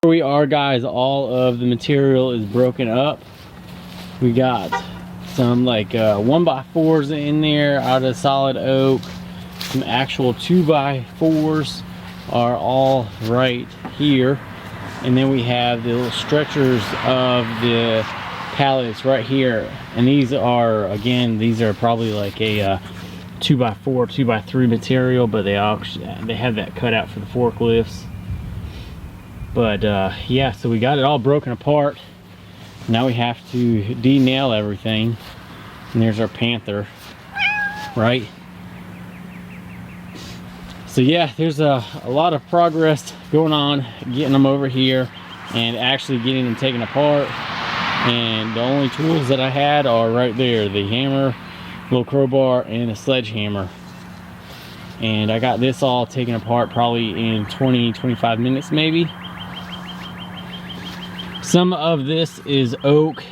Here we are, guys. All of the material is broken up. We got some like 1x4s in there out of solid oak. Some actual 2x4s are all right here. And then we have the little stretchers of the pallets right here. And these are, again, these are probably like a 2x4, 2x3 material, but they have that cut out for the forklifts. But yeah, so we got it all broken apart. Now we have to de-nail everything. And there's our Panther, right? So yeah, there's a lot of progress going on getting them over here and actually getting them taken apart. And the only tools that I had are right there, the hammer, little crowbar, and a sledgehammer. And I got this all taken apart probably in 20-25 minutes maybe. Some of this is oak,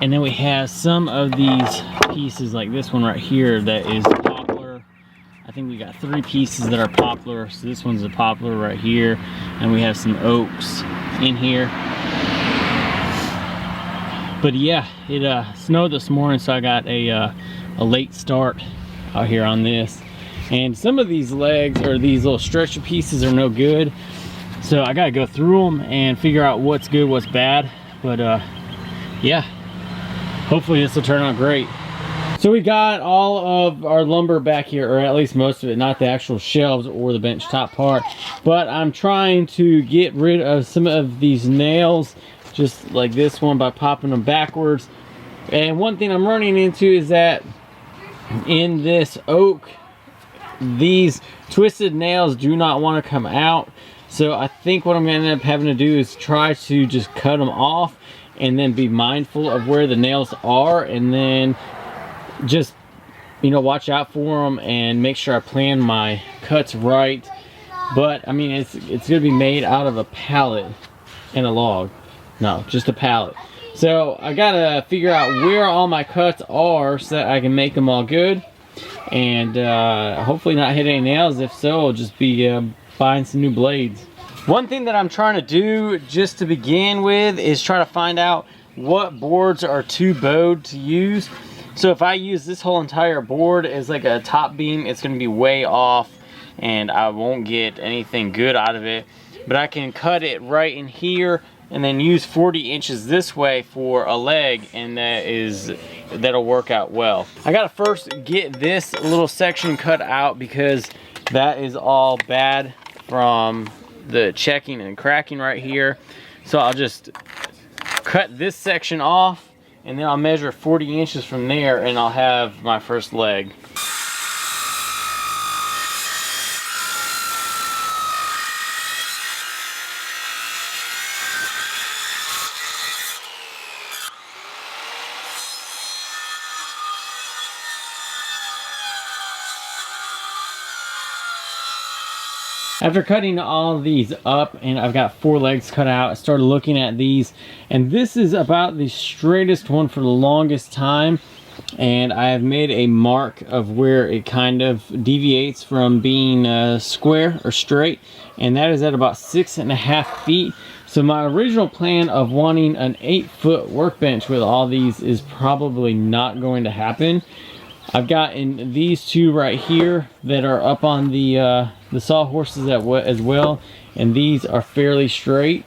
and then we have some of these pieces like this one right here that is poplar. I think we got 3 pieces that are poplar. So this one's a poplar right here, and we have some oaks in here. But yeah, it snowed this morning, so I got a late start out here on this. And some of these legs or these little stretcher pieces are no good. So I gotta go through them and figure out what's good, what's bad. But yeah, hopefully this will turn out great. So we got all of our lumber back here, or at least most of it, not the actual shelves or the bench top part. But I'm trying to get rid of some of these nails, just like this one, by popping them backwards. And one thing I'm running into is that in this oak, these twisted nails do not want to come out. So I think what I'm going to end up having to do is try to just cut them off and then be mindful of where the nails are, and then just, you know, watch out for them and make sure I plan my cuts right. But I mean, it's going to be made out of a pallet and a log. No, just a pallet. So I got to figure out where all my cuts are so that I can make them all good. And hopefully not hit any nails. If so, I'll just be buying some new blades. One thing that I'm trying to do just to begin with is try to find out what boards are too bowed to use. So if I use this whole entire board as like a top beam, it's going to be way off and I won't get anything good out of it. But I can cut it right in here and then use 40 inches this way for a leg, and that'll work out well. I gotta first get this little section cut out because that is all bad from the checking and cracking right here. So I'll just cut this section off, and then I'll measure 40 inches from there, and I'll have my first leg. After cutting all these up, and I've got 4 legs cut out, I started looking at these, and this is about the straightest one for the longest time. And I have made a mark of where it kind of deviates from being square or straight, and that is at about 6.5 feet. So my original plan of wanting an 8-foot workbench with all these is probably not going to happen. I've gotten these 2 right here that are up on the sawhorses as well, and these are fairly straight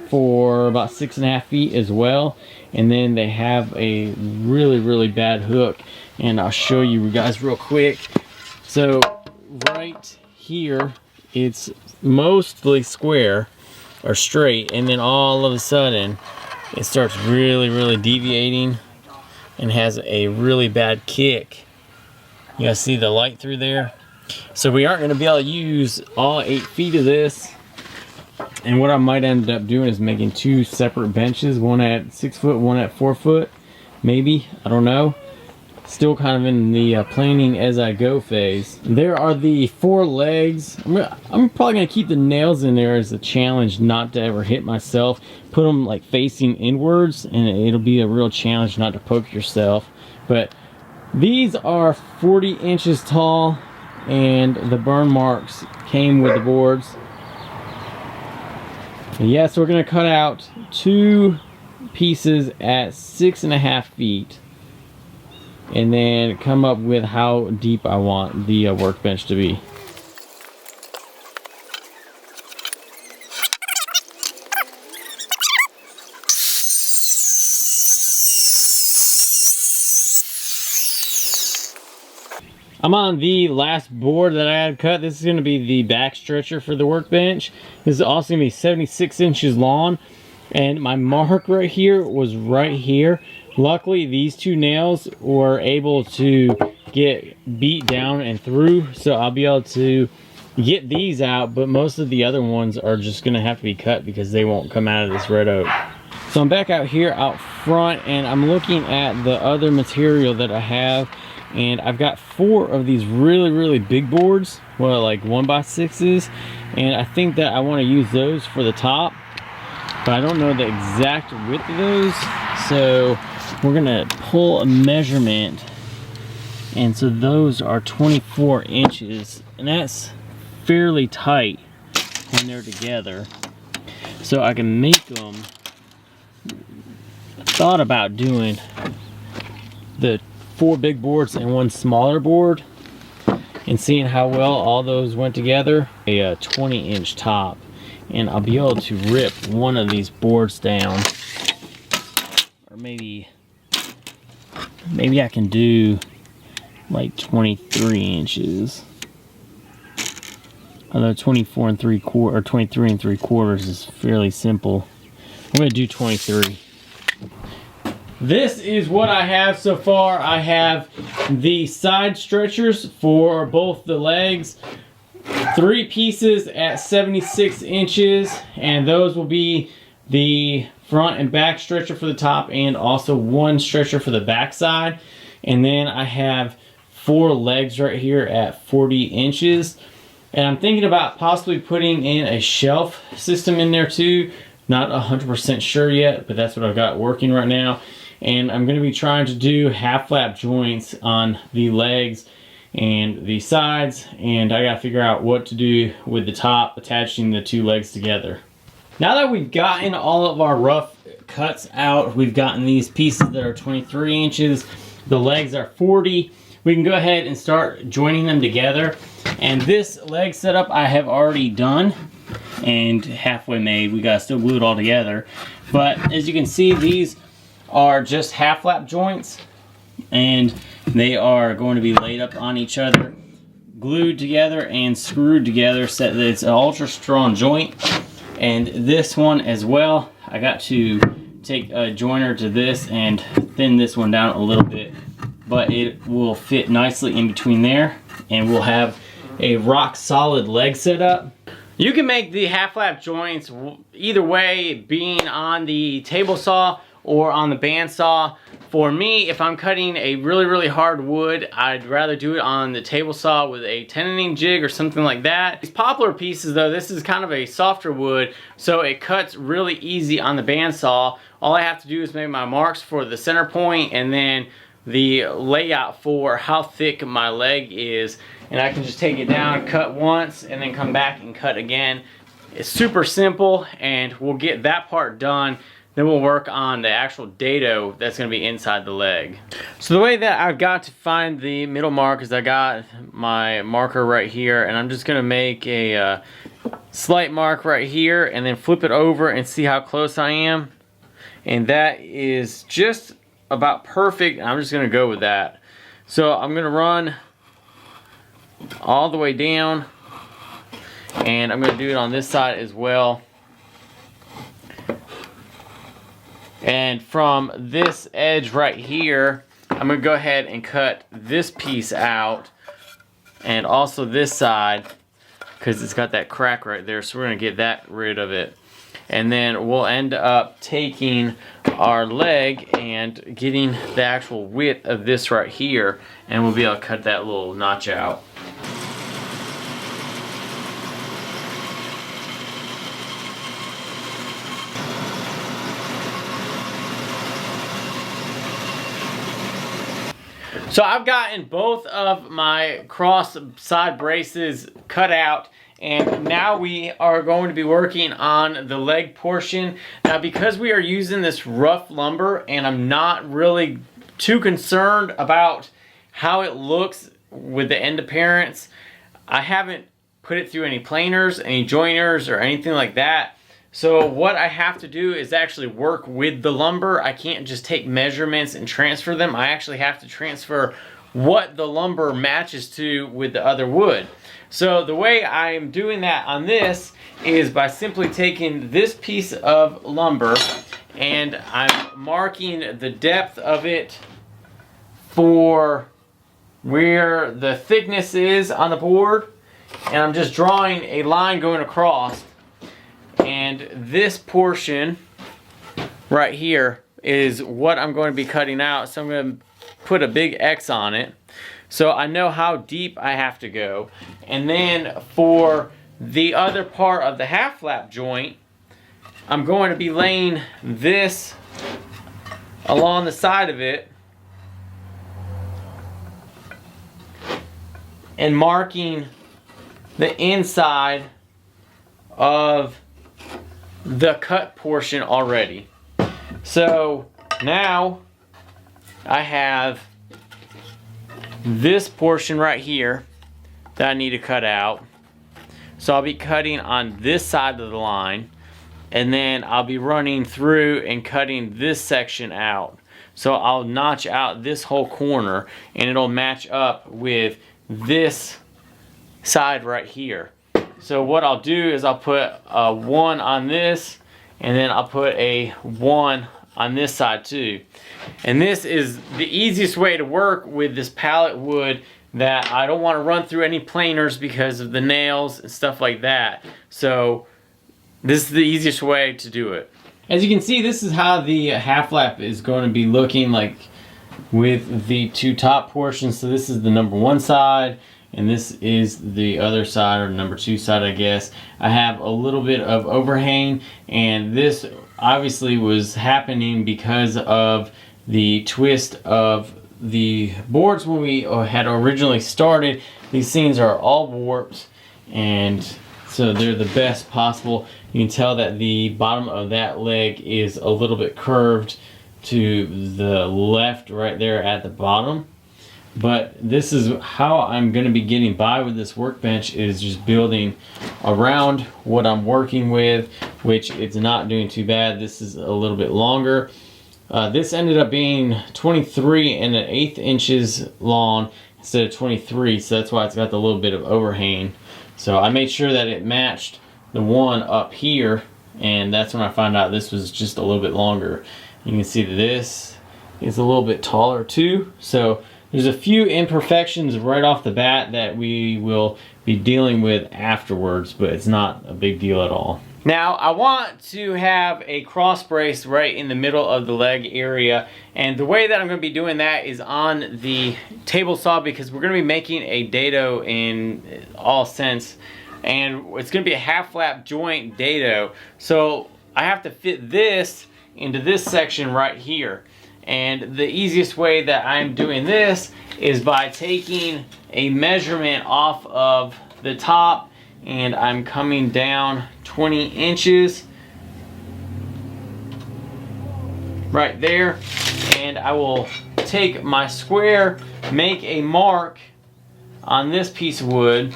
for about 6.5 feet as well. And then they have a really bad hook, and I'll show you guys real quick. So right here it's mostly square or straight, and then all of a sudden it starts really deviating and has a really bad kick. You guys see the light through there? So we aren't going to be able to use all 8 feet of this. And what I might end up doing is making 2 separate benches, one at 6 foot, one at 4 foot, maybe. I don't know. Still kind of in the planning as I go phase. There are the 4 legs. I'm probably going to keep the nails in there as a challenge not to ever hit myself. Put them like facing inwards, and it'll be a real challenge not to poke yourself. But these are 40 inches tall, and the burn marks came with the boards. Yeah, so we're gonna cut out 2 pieces at 6.5 feet, and then come up with how deep I want the workbench to be. I'm on the last board that I had cut. This is going to be the back stretcher for the workbench. This is also going to be 76 inches long. And my mark right here was right here. Luckily, these 2 nails were able to get beat down and through. So I'll be able to get these out. But most of the other ones are just going to have to be cut because they won't come out of this red oak. So I'm back out here out front and I'm looking at the other material that I have. And I've got 4 of these really big boards, well, like 1x6s, and I think that I want to use those for the top, but I don't know the exact width of those, so we're gonna pull a measurement, and so those are 24 inches, and that's fairly tight when they're together, so I can make them. I thought about doing the 4 big boards and 1 smaller board and seeing how well all those went together. A 20-inch top, and I'll be able to rip one of these boards down, or maybe I can do like 23 inches, although 24 3/4 or 23 3/4 is fairly simple. I'm gonna do 23. This is what I have so far. I have the side stretchers for both the legs, 3 pieces at 76 inches, and those will be the front and back stretcher for the top, and also 1 stretcher for the back side. And then I have 4 legs right here at 40 inches. And I'm thinking about possibly putting in a shelf system in there too. Not 100% sure yet, but that's what I've got working right now. And I'm going to be trying to do half flap joints on the legs and the sides, and I got to figure out what to do with the top, attaching the 2 legs together. Now that we've gotten all of our rough cuts out, we've gotten these pieces that are 23 inches, the legs are 40, we can go ahead and start joining them together. And this leg setup I have already done and halfway made. We got to still glue it all together, but as you can see, these are just half flap joints, and they are going to be laid up on each other, glued together and screwed together so that it's an ultra strong joint. And this one as well, I got to take a joiner to this and thin this one down a little bit, but it will fit nicely in between there, and we'll have a rock solid leg setup. You can make the half flap joints either way, being on the table saw or on the bandsaw. For me, if I'm cutting a really hard wood, I'd rather do it on the table saw with a tenon jig or something like that. These poplar pieces though, this is kind of a softer wood, so it cuts really easy on the bandsaw. All I have to do is make my marks for the center point and then the layout for how thick my leg is, and I can just take it down, cut once, and then come back and cut again. It's super simple, and we'll get that part done. Then we'll work on the actual dado that's going to be inside the leg. So the way that I've got to find the middle mark is I got my marker right here, and I'm just going to make a slight mark right here and then flip it over and see how close I am. And that is just about perfect. I'm just going to go with that. So I'm going to run all the way down, and I'm going to do it on this side as well. And from this edge right here, I'm going to go ahead and cut this piece out, and also this side, because it's got that crack right there, so we're going to get that rid of it. And then we'll end up taking our leg and getting the actual width of this right here, and we'll be able to cut that little notch out. So I've gotten both of my cross side braces cut out, and now we are going to be working on the leg portion. Now, because we are using this rough lumber and I'm not really too concerned about how it looks with the end appearance, I haven't put it through any planers, any joiners, or anything like that. So what I have to do is actually work with the lumber. I can't just take measurements and transfer them. I actually have to transfer what the lumber matches to with the other wood. So the way I'm doing that on this is by simply taking this piece of lumber and I'm marking the depth of it for where the thickness is on the board, and I'm just drawing a line going across. And this portion right here is what I'm going to be cutting out. So I'm going to put a big X on it so I know how deep I have to go. And then for the other part of the half flap joint, I'm going to be laying this along the side of it and marking the inside of the cut portion already. So now I have this portion right here that I need to cut out. So I'll be cutting on this side of the line, and then I'll be running through and cutting this section out. So I'll notch out this whole corner and it'll match up with this side right here. So what I'll do is I'll put a 1 on this, and then I'll put a 1 on this side too. And this is the easiest way to work with this pallet wood, that I don't want to run through any planers because of the nails and stuff like that. So this is the easiest way to do it. As you can see, this is how the half flap is going to be looking like with the two top portions. So this is the number 1 side, and this is the other side, or number 2 side, I guess. I have a little bit of overhang, and this obviously was happening because of the twist of the boards when we had originally started. These things are all warped, and so they're the best possible. You can tell that the bottom of that leg is a little bit curved to the left right there at the bottom. But this is how I'm going to be getting by with this workbench, is just building around what I'm working with, which it's not doing too bad. This is a little bit longer. This ended up being 23 1/8 inches long instead of 23, so that's why it's got the little bit of overhang. So I made sure that it matched the one up here, and that's when I found out this was just a little bit longer. You can see that this is a little bit taller too. So there's a few imperfections right off the bat that we will be dealing with afterwards, but it's not a big deal at all. Now, I want to have a cross brace right in the middle of the leg area, and the way that I'm going to be doing that is on the table saw, because we're going to be making a dado in all sense, and it's going to be a half flap joint dado. So I have to fit this into this section right here. And the easiest way that I'm doing this is by taking a measurement off of the top, and I'm coming down 20 inches right there, and I will take my square, make a mark on this piece of wood.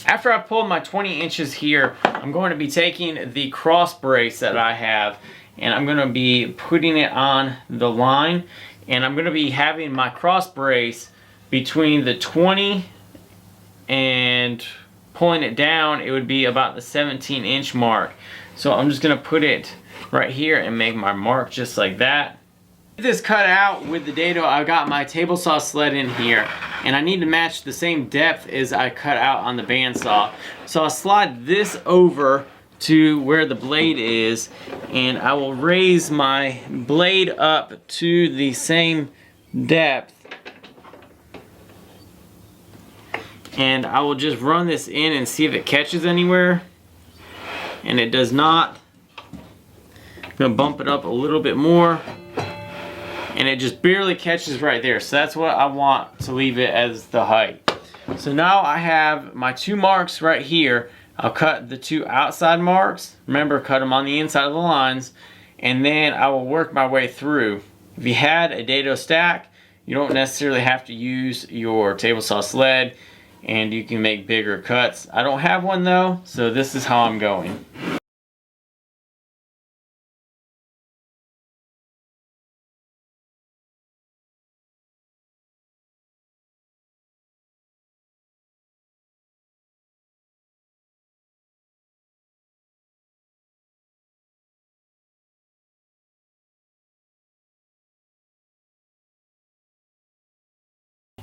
After I pulled my 20 inches here, I'm going to be taking the cross brace that I have, and I'm going to be putting it on the line, and I'm going to be having my cross brace between the 20 and pulling it down, it would be about the 17-inch mark. So I'm just going to put it right here and make my mark just like that. Get this cut out with the dado. I've got my table saw sled in here, and I need to match the same depth as I cut out on the bandsaw. So I'll slide this over to where the blade is, and I will raise my blade up to the same depth, and I will just run this in and see if it catches anywhere, and it does not. I'm gonna bump it up a little bit more, and it just barely catches right there. So that's what I want to leave it as the height. So now I have my 2 marks right here. I'll cut the 2 outside marks. Remember, cut them on the inside of the lines, and then I will work my way through. If you had a dado stack, you don't necessarily have to use your table saw sled, and you can make bigger cuts. I don't have one though, so this is how I'm going.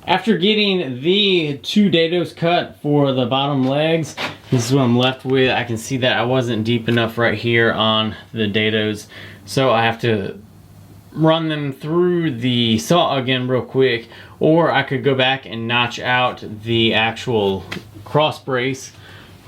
After getting the 2 dados cut for the bottom legs, this is what I'm left with. I can see that I wasn't deep enough right here on the dados, so I have to run them through the saw again real quick, or I could go back and notch out the actual cross brace.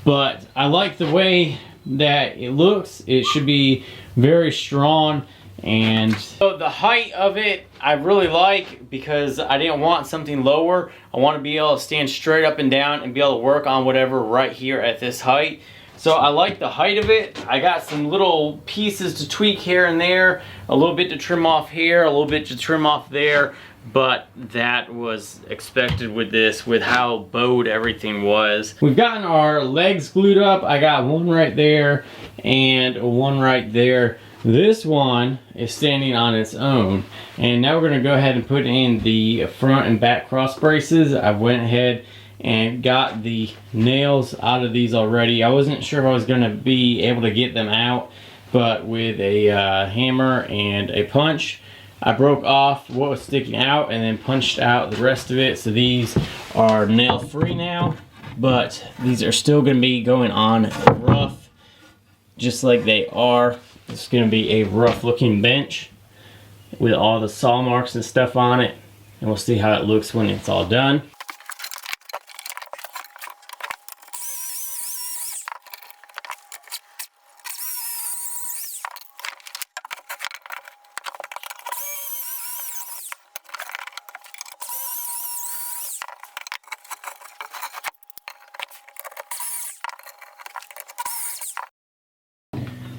But I like the way that it looks. It should be very strong. And so the height of it I really like, because I didn't want something lower. I want to be able to stand straight up and down and be able to work on whatever right here at this height. So I like the height of it. I got some little pieces to tweak here and there, a little bit to trim off here, a little bit to trim off there, but that was expected with this, with how bowed everything was. We've gotten our legs glued up. I got one right there and one right there. This one is standing on its own, and now we're going to go ahead and put in the front and back cross braces. I went ahead and got the nails out of these already. I wasn't sure if I was going to be able to get them out, but with a hammer and a punch, I broke off what was sticking out and then punched out the rest of it. So these are nail free now, but these are still going to be going on rough, just like they are. It's going to be a rough looking bench with all the saw marks and stuff on it, and we'll see how it looks when it's all done.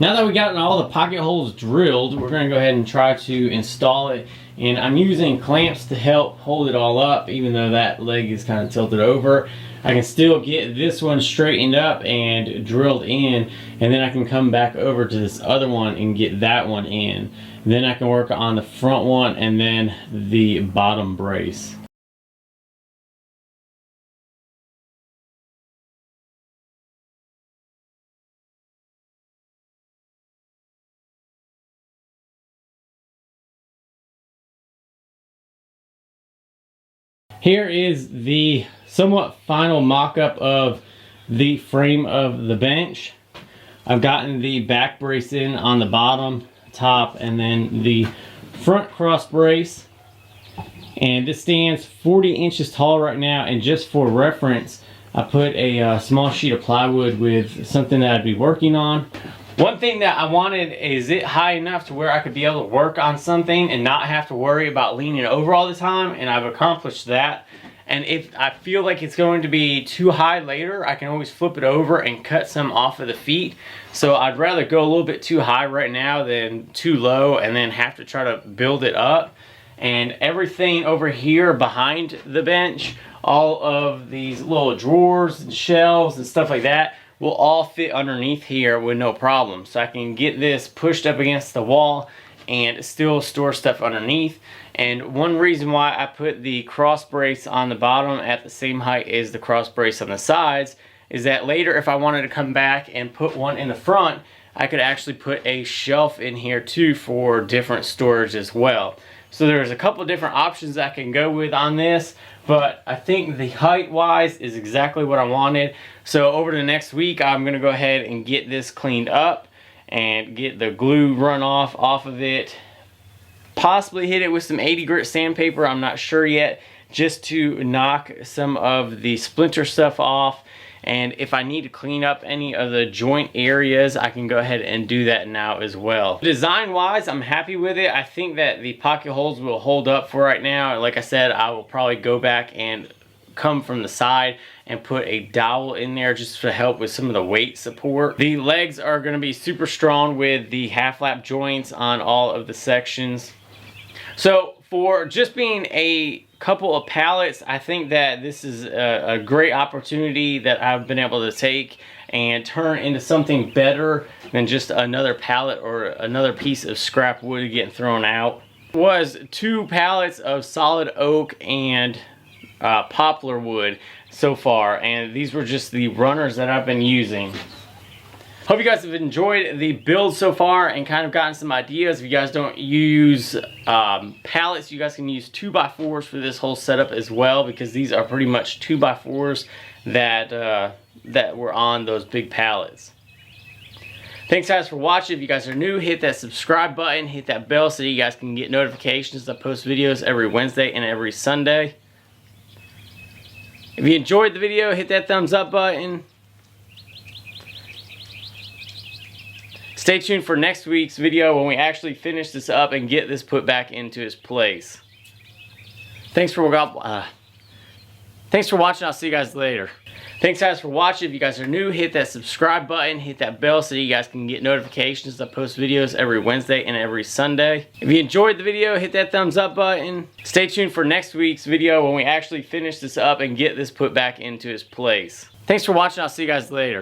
Now that we've gotten all the pocket holes drilled, we're going to go ahead and try to install it. And I'm using clamps to help hold it all up, even though that leg is kind of tilted over. I can still get this one straightened up and drilled in, and then I can come back over to this other one and get that one in. Then I can work on the front one and then the bottom brace. Here is the somewhat final mock-up of the frame of the bench. I've gotten the back brace in on the bottom, top, and then the front cross brace. And this stands 40 inches tall right now, and just for reference, I put a small sheet of plywood with something that I'd be working on. One thing that I wanted is it high enough to where I could be able to work on something and not have to worry about leaning over all the time, and I've accomplished that. And if I feel like it's going to be too high later, I can always flip it over and cut some off of the feet. So I'd rather go a little bit too high right now than too low and then have to try to build it up. And everything over here behind the bench, all of these little drawers and shelves and stuff like that, will all fit underneath here with no problem. So I can get this pushed up against the wall and still store stuff underneath. And one reason why I put the cross brace on the bottom at the same height as the cross brace on the sides is that later, if I wanted to come back and put one in the front, I could actually put a shelf in here too for different storage as well. So there's a couple different options I can go with on this, but I think the height wise is exactly what I wanted. So over the next week, I'm gonna go ahead and get this cleaned up and get the glue run off of it. Possibly hit it with some 80 grit sandpaper, I'm not sure yet, just to knock some of the splinter stuff off. And if I need to clean up any of the joint areas, I can go ahead and do that now as well. Design wise, I'm happy with it. I think that the pocket holes will hold up for right now. Like I said, I will probably go back and come from the side and put a dowel in there just to help with some of the weight support. The legs are going to be super strong with the half lap joints on all of the sections. So for just being a couple of pallets, I think that this is a great opportunity that I've been able to take and turn into something better than just another pallet or another piece of scrap wood getting thrown out. It was 2 pallets of solid oak and poplar wood so far, and these were just the runners that I've been using. Hope you guys have enjoyed the build so far and kind of gotten some ideas. If you guys don't use pallets, you guys can use 2x4s for this whole setup as well, because these are pretty much 2x4s that were on those big pallets. Thanks guys for watching. If you guys are new, hit that subscribe button, hit that bell so you guys can get notifications. I post videos every Wednesday and every Sunday. If you enjoyed the video, hit that thumbs up button. Stay tuned for next week's video when we actually finish this up and get this put back into its place. Thanks for watching. I'll see you guys later. Thanks guys for watching. If you guys are new, hit that subscribe button, hit that bell so you guys can get notifications. I post videos every Wednesday and every Sunday. If you enjoyed the video, hit that thumbs up button. Stay tuned for next week's video when we actually finish this up and get this put back into its place. Thanks for watching. I'll see you guys later.